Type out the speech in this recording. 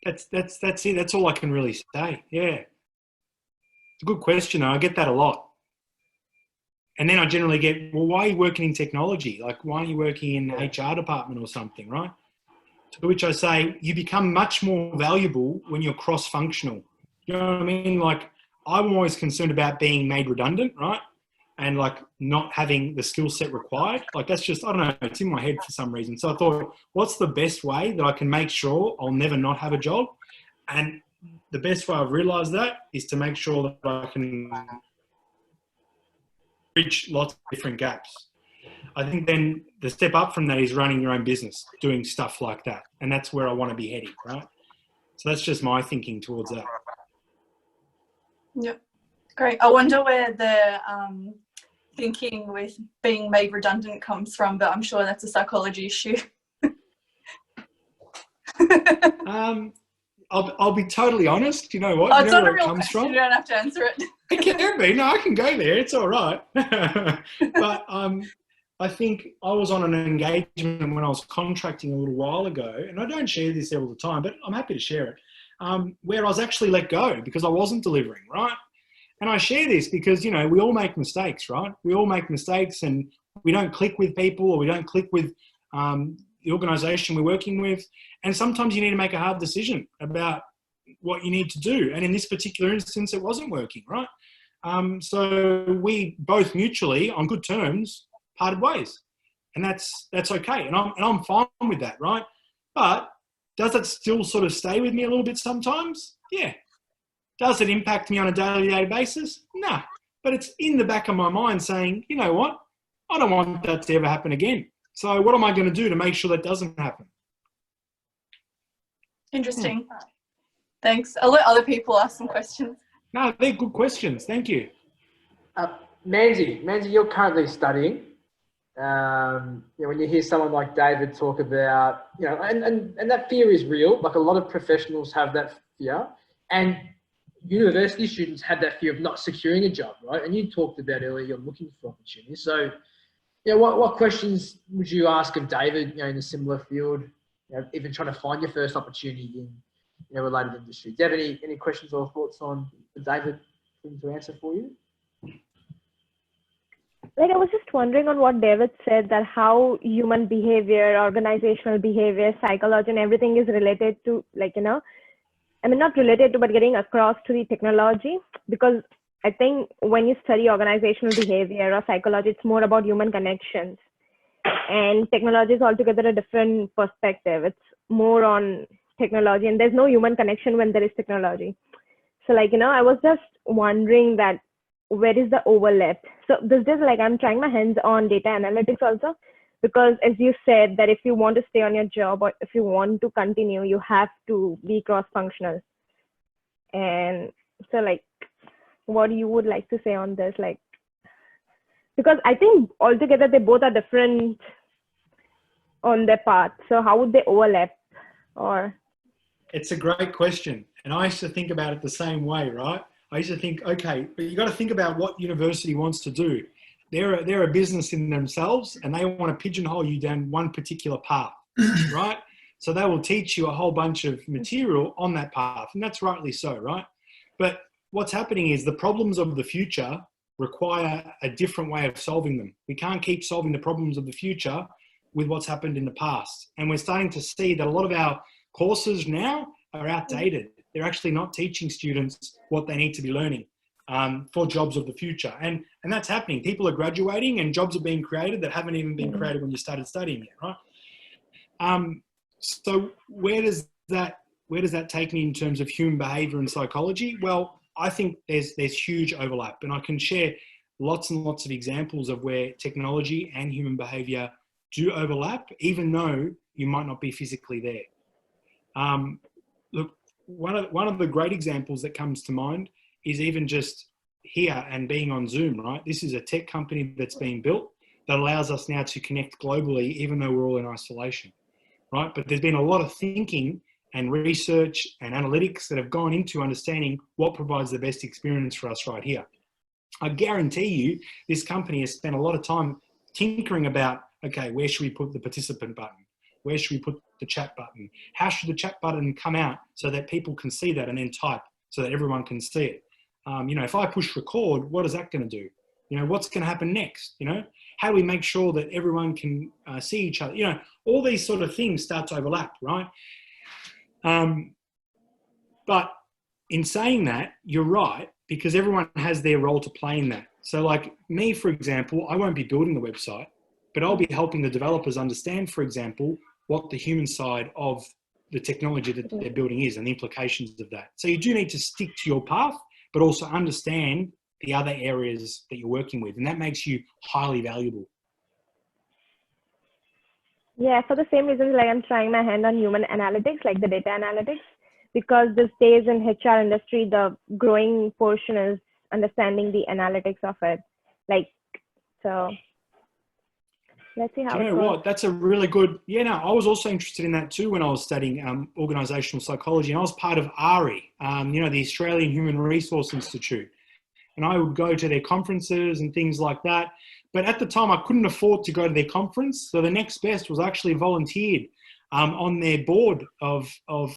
That's it. That's all I can really say. Yeah. It's a good question. I get that a lot. And then I generally get, well, why are you working in technology? Like, why aren't you working in HR department or something, right? To which I say, you become much more valuable when you're cross-functional. You know what I mean? Like, I'm always concerned about being made redundant, right? And like not having the skill set required. Like that's just, I don't know, it's in my head for some reason. So I thought, what's the best way that I can make sure I'll never not have a job? And the best way I've realized that is to make sure that I can reach lots of different gaps. I think then the step up from that is running your own business, doing stuff like that. And that's where I want to be heading, right? So that's just my thinking towards that. Yep. Great. I wonder where the thinking with being made redundant comes from, but I'm sure that's a psychology issue. I'll be totally honest. You know what? Oh, you it's know not where a it real comes question. from? You don't have to answer it. It can be. No, I can go there. It's all right. But I think I was on an engagement when I was contracting a little while ago, and I don't share this all the time, but I'm happy to share it, where I was actually let go because I wasn't delivering, right? And I share this because, you know, we all make mistakes, right? We all make mistakes and we don't click with people or we don't click with the organisation we're working with. And sometimes you need to make a hard decision about what you need to do. And in this particular instance, it wasn't working, right? So we both mutually, on good terms, parted ways. And that's okay. And I'm fine with that, right? But does it still sort of stay with me a little bit sometimes? Yeah. Does it impact me on a day-to-day basis? No. But it's in the back of my mind saying, you know what? I don't want that to ever happen again. So what am I going to do to make sure that doesn't happen? Interesting. Thanks. I'll let other people ask some questions. No, they're good questions. Thank you. Manzi, you're currently studying. You know, when you hear someone like David talk about, you know, and that fear is real. Like a lot of professionals have that fear, and university students have that fear of not securing a job, right? And you talked about earlier you're looking for opportunities. So, you know, what questions would you ask of David, you know, in a similar field, you know, even trying to find your first opportunity in, you know, related industry? Do you have any questions or thoughts on David to answer for you? Like I was just wondering on what David said, that how human behavior, organizational behavior, psychology and everything is related to, like, you know, I mean, not related to, but getting across to the technology. Because I think when you study organizational behavior or psychology, it's more about human connections. And technology is altogether a different perspective. It's more on technology, and there's no human connection when there is technology. So, like, you know, I was just wondering that where is the overlap? So this is like, I'm trying my hands on data analytics also, because as you said that if you want to stay on your job or if you want to continue, you have to be cross-functional. And so, like, what you would like to say on this? Like, because I think altogether they both are different on their path. So how would they overlap? Or it's a great question. And I used to think about it the same way, right? I used to think, okay, but you got to think about what university wants to do. They're a business in themselves and they want to pigeonhole you down one particular path, right? So they will teach you a whole bunch of material on that path, and that's rightly so, right? But what's happening is the problems of the future require a different way of solving them. We can't keep solving the problems of the future with what's happened in the past. And we're starting to see that a lot of our courses now are outdated. They're actually not teaching students what they need to be learning for jobs of the future. And that's happening. People are graduating and jobs are being created that haven't even been created when you started studying it, right? So where does that take me in terms of human behavior and psychology? Well, I think there's huge overlap, and I can share lots and lots of examples of where technology and human behavior do overlap, even though you might not be physically there. Look, one of the great examples that comes to mind is even just here and being on Zoom, right? This is a tech company that's being built that allows us now to connect globally, even though we're all in isolation, right? But there's been a lot of thinking and research and analytics that have gone into understanding what provides the best experience for us right here. I guarantee you this company has spent a lot of time tinkering about, okay, where should we put the participant button? Where should we put the chat button? How should the chat button come out so that people can see that and then type so that everyone can see it? If I push record, what is that going to do? What's going to happen next? How do we make sure that everyone can see each other? All these sort of things start to overlap, right? But in saying that, you're right, because everyone has their role to play in that. So like me, for example, I won't be building the website, but I'll be helping the developers understand, for example, what the human side of the technology that they're building is and the implications of that. So you do need to stick to your path, but also understand the other areas that you're working with. And that makes you highly valuable. Yeah, for the same reason, like I'm trying my hand on human analytics, like the data analytics, because these days in HR industry, the growing portion is understanding the analytics of it. So let's see how Do you it know goes. what? That's a really good, I was also interested in that too when I was studying organizational psychology, and I was part of ARI, the Australian Human Resource Institute. And I would go to their conferences and things like that. But at the time, I couldn't afford to go to their conference. So the next best was actually volunteered on their board of